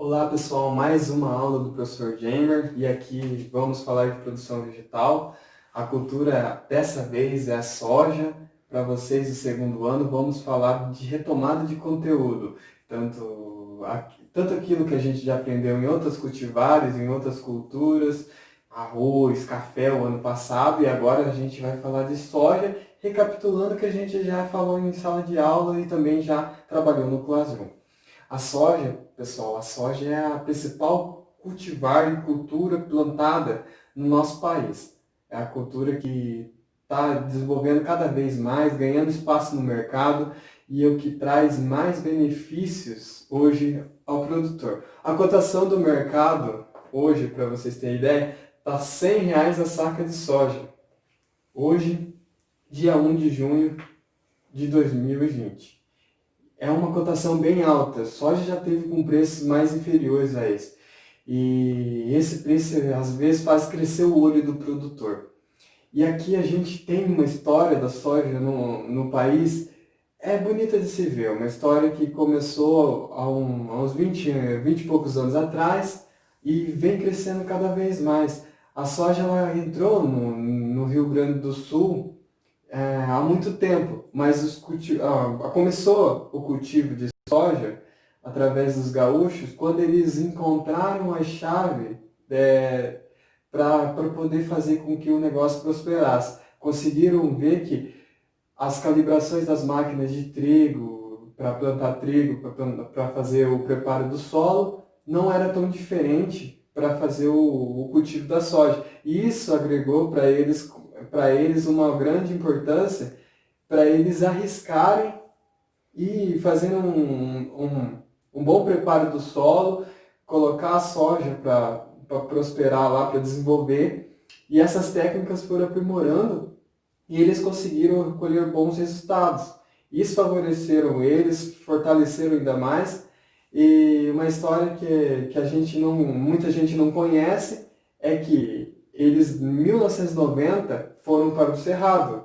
Olá pessoal, mais uma aula do professor Jamer e aqui vamos falar de produção vegetal. A cultura dessa vez é a soja. Para vocês do segundo ano vamos falar de retomada de conteúdo, tanto aquilo que a gente já aprendeu em outras cultivares, em outras culturas, arroz, café o ano passado, e agora a gente vai falar de soja, recapitulando o que a gente já falou em sala de aula e também já trabalhou no Classroom. A soja, pessoal, a soja é a principal cultivar e cultura plantada no nosso país. É a cultura que está desenvolvendo cada vez mais, ganhando espaço no mercado e é o que traz mais benefícios hoje ao produtor. A cotação do mercado hoje, para vocês terem ideia, está R$ 100 a saca de soja. Hoje, dia 1 de junho de 2020. É uma cotação bem alta, soja já teve com preços mais inferiores a esse. E esse preço às vezes faz crescer o olho do produtor. E aqui a gente tem uma história da soja no país, é bonita de se ver, uma história que começou há uns 20 e poucos anos atrás e vem crescendo cada vez mais. A soja ela entrou no Rio Grande do Sul há muito tempo, mas começou o cultivo de soja através dos gaúchos quando eles encontraram a chave para poder fazer com que o negócio prosperasse. Conseguiram ver que as calibrações das máquinas de trigo, para plantar trigo, para fazer o preparo do solo, não era tão diferente para fazer o cultivo da soja. E isso agregou para eles uma grande importância para eles arriscarem e fazendo um bom preparo do solo, colocar a soja para prosperar lá, para desenvolver. E essas técnicas foram aprimorando e eles conseguiram colher bons resultados. Isso favoreceram eles, fortaleceram ainda mais. E uma história que muita gente não conhece é que eles, em 1990, foram para o Cerrado.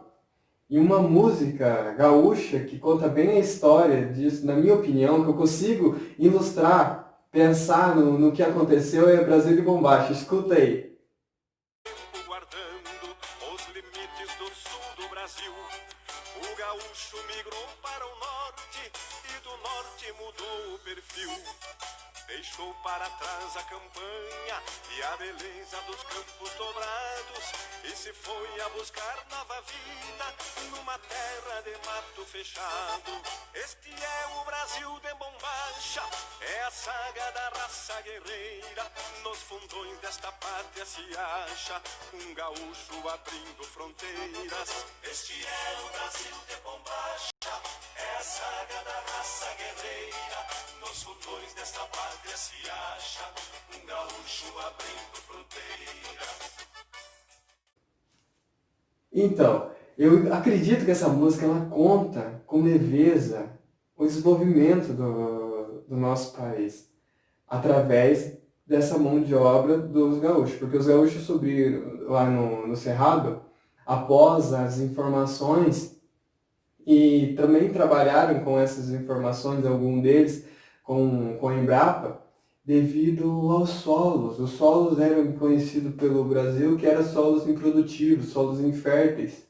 E uma música gaúcha que conta bem a história disso, na minha opinião, que eu consigo ilustrar, pensar no que aconteceu, é Brasil de Bombacha. Escuta aí. Guardando os limites do sul do Brasil, o gaúcho migrou para o norte e do norte mudou o perfil. Deixou para trás a campanha e a beleza dos campos dobrados e se foi a buscar nova vida numa terra de mato fechado. Este é o Brasil de Bombacha, é a saga da raça guerreira. Nos fundões desta pátria se acha um gaúcho abrindo fronteiras. Este é o Brasil de Bombacha, é a saga da raça guerreira. Nos fundões desta pátria se acha um gaúcho abrindo fronteiras. Então, eu acredito que essa música ela conta com leveza o desenvolvimento do nosso país através dessa mão de obra dos gaúchos, porque os gaúchos subiram lá no Cerrado após as informações e também trabalharam com essas informações, algum deles com a Embrapa, devido aos solos. Os solos eram conhecidos pelo Brasil que eram solos improdutivos, solos inférteis.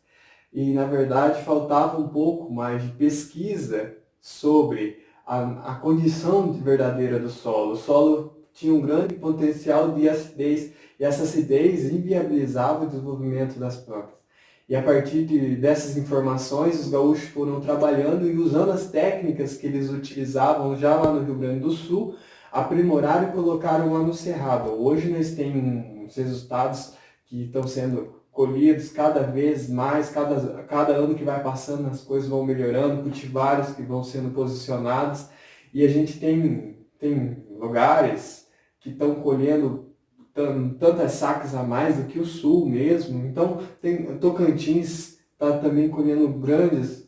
E, na verdade, faltava um pouco mais de pesquisa sobre a condição verdadeira do solo. O solo tinha um grande potencial de acidez, e essa acidez inviabilizava o desenvolvimento das plantas. E a partir dessas informações, os gaúchos foram trabalhando e usando as técnicas que eles utilizavam já lá no Rio Grande do Sul, aprimoraram e colocaram lá no Cerrado. Hoje nós temos resultados que estão sendo colhidos cada vez mais, cada ano que vai passando as coisas vão melhorando, cultivares que vão sendo posicionados, e a gente tem lugares que estão colhendo tantas sacas a mais do que o sul mesmo. Então, Tocantins está também colhendo grandes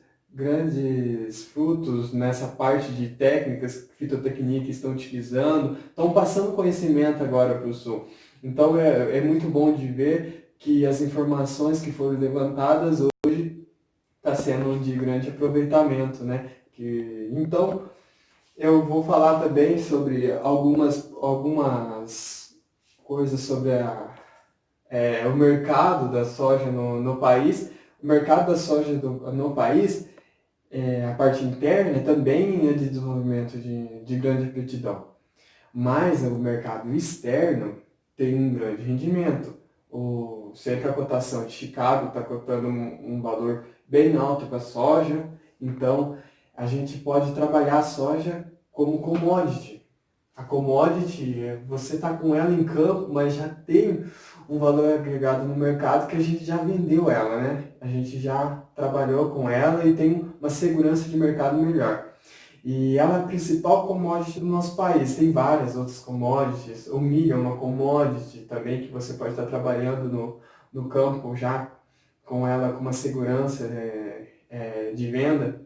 frutos nessa parte de técnicas que fitotecnia estão utilizando, estão passando conhecimento agora para o sul. Então, é muito bom de ver que as informações que foram levantadas hoje está sendo de grande aproveitamento, né? Então, Eu vou falar também sobre algumas coisas sobre o mercado da soja no país. O mercado da soja no país, a parte interna, também é de desenvolvimento de grande aptidão. Mas o mercado externo tem um grande rendimento. Sei que a cotação de Chicago está cotando um valor bem alto para a soja, então a gente pode trabalhar a soja como commodity. A commodity, você está com ela em campo, mas já tem um valor agregado no mercado que a gente já vendeu ela, né? A gente já trabalhou com ela e tem uma segurança de mercado melhor. E ela é a principal commodity do nosso país. Tem várias outras commodities. O milho é uma commodity também que você pode estar trabalhando no campo já com ela com uma segurança de venda.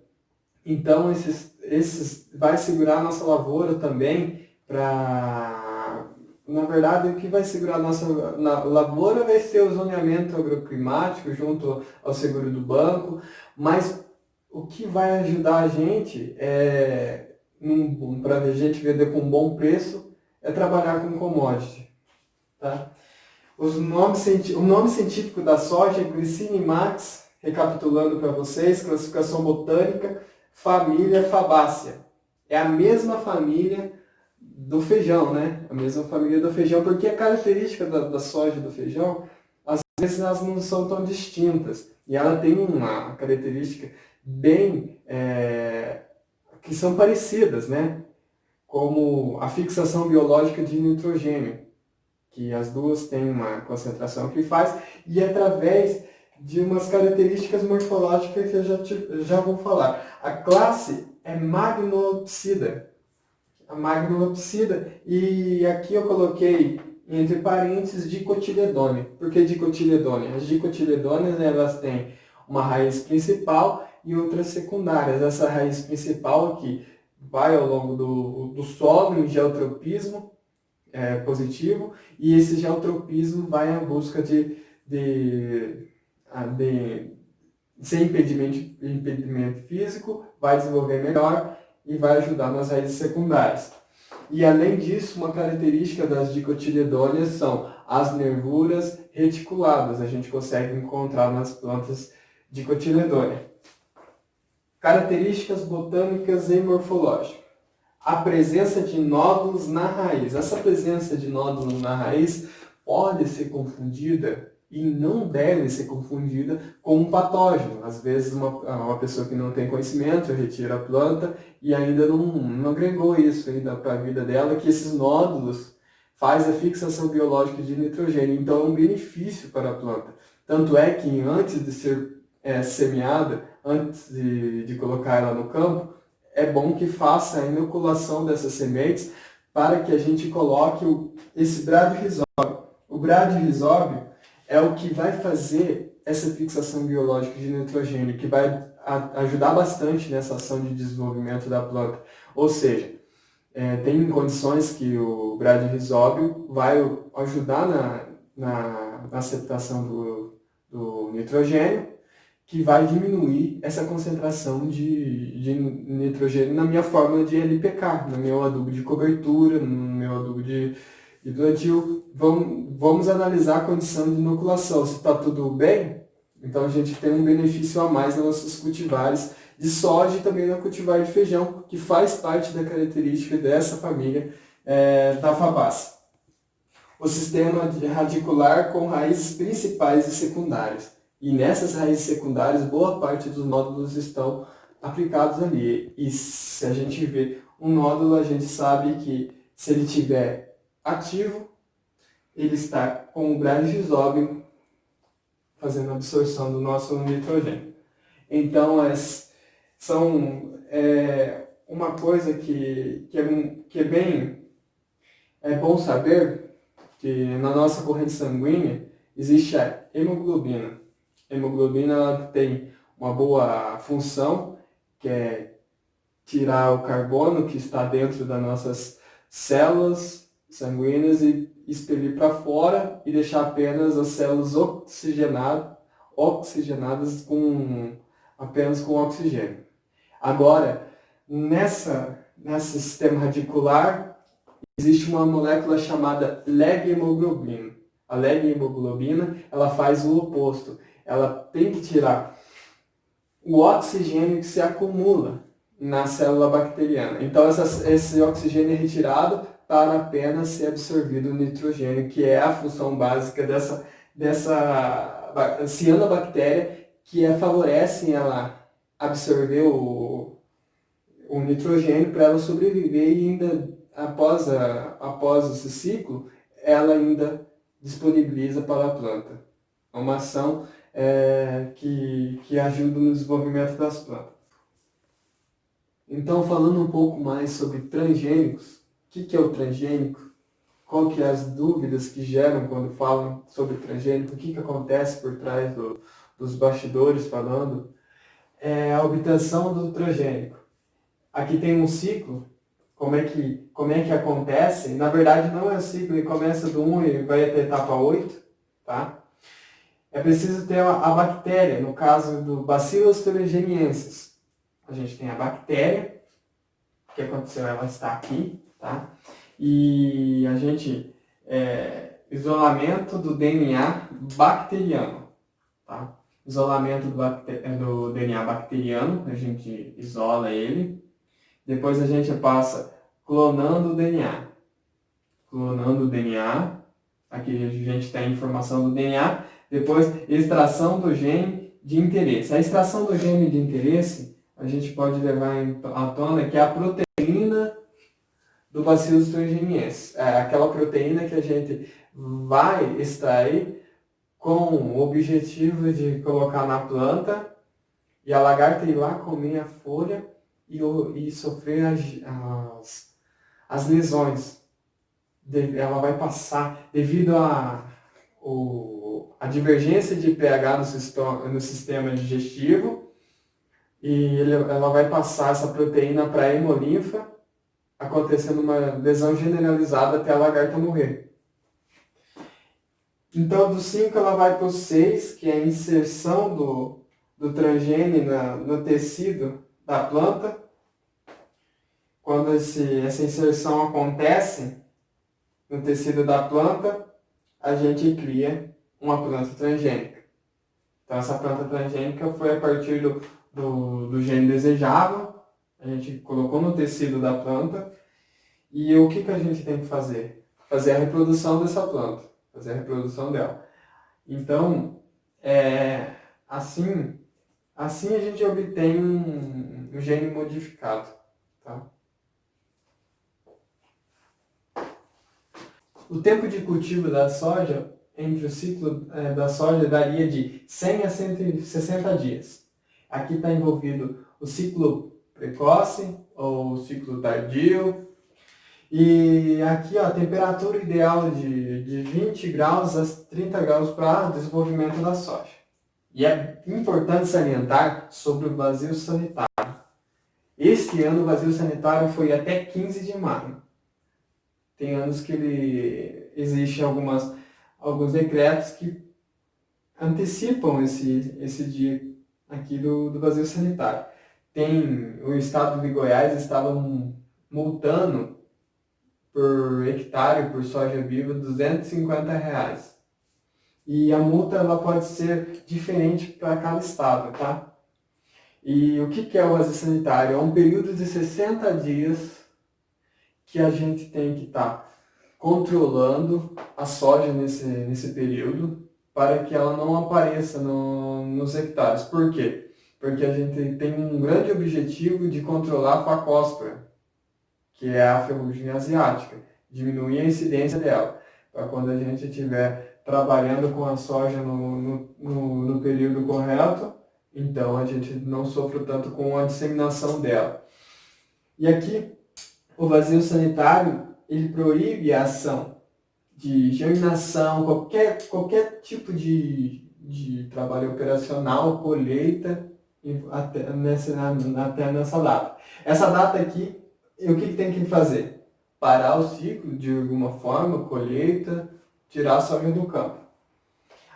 Então, esses vai segurar a nossa lavoura também para... Na verdade, o que vai segurar a nossa lavoura vai ser o zoneamento agroclimático junto ao seguro do banco, mas o que vai ajudar a gente para a gente vender com bom preço é trabalhar com commodity. Tá? O nome científico da soja é Glycine max, recapitulando para vocês, classificação botânica, família Fabaceae. É a mesma família do feijão, né? A mesma família do feijão, porque a característica da soja e do feijão, às vezes elas não são tão distintas. E ela tem uma característica bem que são parecidas, né? Como a fixação biológica de nitrogênio, que as duas têm uma concentração que faz, e através de umas características morfológicas que eu já vou falar. A classe é Magnopsida. A Magnopsida, e aqui eu coloquei entre parênteses dicotiledônea. Por que dicotiledônea? As dicotiledôneas, elas têm uma raiz principal e outras secundárias. Essa raiz principal aqui vai ao longo do solo em geotropismo positivo, e esse geotropismo vai em busca sem impedimento físico, vai desenvolver melhor e vai ajudar nas raízes secundárias. E além disso, uma característica das dicotiledôneas são as nervuras reticuladas. A gente consegue encontrar nas plantas dicotiledôneas. Características botânicas e morfológicas. A presença de nódulos na raiz. Essa presença de nódulos na raiz pode ser confundida e não deve ser confundida com um patógeno. Às vezes uma pessoa que não tem conhecimento retira a planta e ainda não agregou isso ainda para a vida dela, que esses nódulos faz a fixação biológica de nitrogênio. Então é um benefício para a planta. Tanto é que antes de ser semeada, antes de colocar ela no campo, é bom que faça a inoculação dessas sementes para que a gente coloque esse bradyrhizóbio. O bradyrhizóbio é o que vai fazer essa fixação biológica de nitrogênio, que vai ajudar bastante nessa ação de desenvolvimento da planta. Ou seja, tem condições que o bradyrhizóbio vai ajudar na aceitação do nitrogênio, que vai diminuir essa concentração de nitrogênio na minha fórmula de NPK, no meu adubo de cobertura, no meu adubo de plantio. Vamos analisar a condição de inoculação. Se está tudo bem, então a gente tem um benefício a mais nos nossos cultivares de soja e também no cultivar de feijão, que faz parte da característica dessa família da Fabaceae. O sistema radicular com raízes principais e secundárias. E nessas raízes secundárias, boa parte dos nódulos estão aplicados ali. E se a gente vê um nódulo, a gente sabe que se ele estiver ativo, ele está com o bradyrhizóbio fazendo a absorção do nosso nitrogênio. Então, uma coisa que é bem bom saber, que na nossa corrente sanguínea existe a hemoglobina. A hemoglobina ela tem uma boa função, que é tirar o carbono que está dentro das nossas células sanguíneas e expelir para fora e deixar apenas as células oxigenadas apenas com oxigênio. Agora, nesse sistema radicular, existe uma molécula chamada leg-hemoglobina. A leg-hemoglobina, ela faz o oposto. Ela tem que tirar o oxigênio que se acumula na célula bacteriana. Então, esse oxigênio é retirado para apenas ser absorvido o nitrogênio, que é a função básica dessa cianobactéria, que favorece ela absorver o nitrogênio para ela sobreviver e ainda, após esse ciclo, ela ainda disponibiliza para a planta. É uma ação que ajuda no desenvolvimento das plantas. Então, falando um pouco mais sobre transgênicos, o que é o transgênico? Qual que é as dúvidas que geram quando falam sobre transgênico? O que acontece por trás dos bastidores falando? É a obtenção do transgênico. Aqui tem um ciclo, como é que acontece? Na verdade, não é um ciclo, ele começa do 1 e vai até a etapa 8, tá? É preciso ter a bactéria, no caso do Bacillus thuringiensis. A gente tem a bactéria, o que aconteceu? Ela está aqui, tá? E a gente, isolamento do DNA bacteriano, tá? Isolamento do DNA bacteriano, a gente isola ele. Depois a gente passa clonando o DNA. Clonando o DNA, aqui a gente tem a informação do DNA. Depois, extração do gene de interesse. A extração do gene de interesse, a gente pode levar à tona que é a proteína do Bacillus thuringiensis. É aquela proteína que a gente vai extrair com o objetivo de colocar na planta e a lagarta ir lá comer a folha e sofrer as lesões. Ela vai passar, devido à divergência de pH no sistema digestivo, e ela vai passar essa proteína para a hemolinfa, acontecendo uma lesão generalizada até a lagarta morrer. Então, do 5 ela vai para o 6, que é a inserção do transgênio no tecido da planta. Quando essa inserção acontece no tecido da planta, a gente cria uma planta transgênica. Então, essa planta transgênica foi a partir do gene desejável, a gente colocou no tecido da planta, e o que a gente tem que fazer? Fazer a reprodução dessa planta, fazer a reprodução dela. Então, assim a gente obtém um gene modificado, tá? O tempo de cultivo da soja, entre o ciclo da soja, varia de 100 a 160 dias. Aqui está envolvido o ciclo precoce ou o ciclo tardio. E aqui, ó, a temperatura ideal de 20 graus a 30 graus para o desenvolvimento da soja. E é importante salientar sobre o vazio sanitário. Este ano o vazio sanitário foi até 15 de maio. Tem anos que existem alguns decretos que antecipam esse dia aqui do vazio sanitário. O estado de Goiás estava multando por hectare, por soja viva, R$250. E a multa ela pode ser diferente para cada estado, tá? E o que é o vazio sanitário? É um período de 60 dias que a gente tem que estar controlando a soja nesse período para que ela não apareça nos hectares. Por quê? Porque a gente tem um grande objetivo de controlar a facóspora, que é a ferrugem asiática, diminuir a incidência dela, para quando a gente estiver trabalhando com a soja no período correto, então a gente não sofre tanto com a disseminação dela. E aqui, o vazio sanitário, ele proíbe a ação de germinação, qualquer tipo de trabalho operacional, colheita, até nessa data. Essa data aqui, o que tem que fazer? Parar o ciclo de alguma forma, colheita, tirar a soja do campo.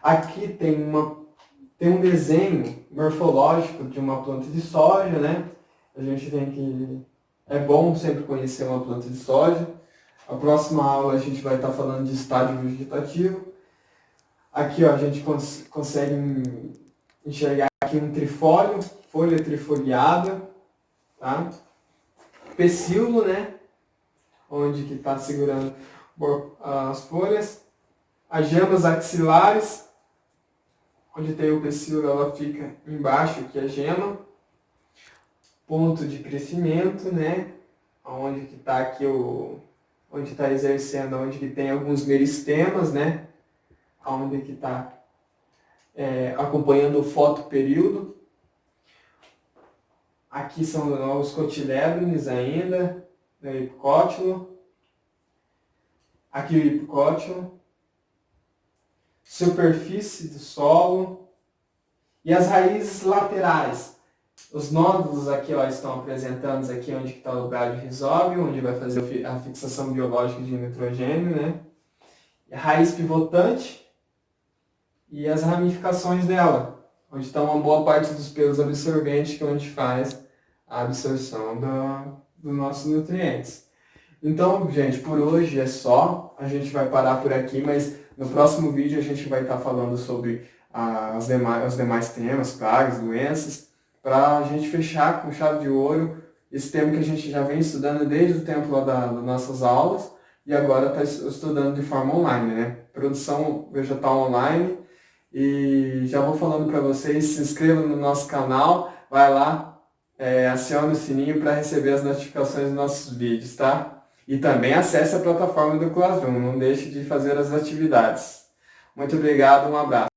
Aqui tem um desenho morfológico de uma planta de soja, né? A gente tem que É bom sempre conhecer uma planta de soja. A próxima aula a gente vai estar falando de estágio vegetativo. Aqui ó, a gente consegue enxergar aqui um trifólio, folha trifoliada, tá? Pecíolo, né? Onde que está segurando as folhas. As gemas axilares, onde tem o pecíolo, ela fica embaixo aqui a gema. Ponto de crescimento, né? Onde que está aqui onde está exercendo, onde que tem alguns meristemas, né? Onde que está acompanhando o fotoperíodo. Aqui são os cotilédones ainda, o hipocótilo. Aqui o hipocótilo. Superfície do solo. E as raízes laterais. Os nódulos aqui ó, estão apresentados aqui onde está o lugar de rizóbio, onde vai fazer a fixação biológica de nitrogênio, né? A raiz pivotante e as ramificações dela, onde está uma boa parte dos pelos absorventes, que é onde faz a absorção dos nossos nutrientes. Então, gente, por hoje é só. A gente vai parar por aqui, mas no próximo vídeo a gente vai estar falando sobre os demais temas, pragas, doenças, para a gente fechar com chave de ouro esse tema que a gente já vem estudando desde o tempo lá das nossas aulas e agora está estudando de forma online, né? Produção vegetal online. E já vou falando para vocês, se inscrevam no nosso canal, vai lá, acione o sininho para receber as notificações dos nossos vídeos, tá? E também acesse a plataforma do Classroom, não deixe de fazer as atividades. Muito obrigado, um abraço.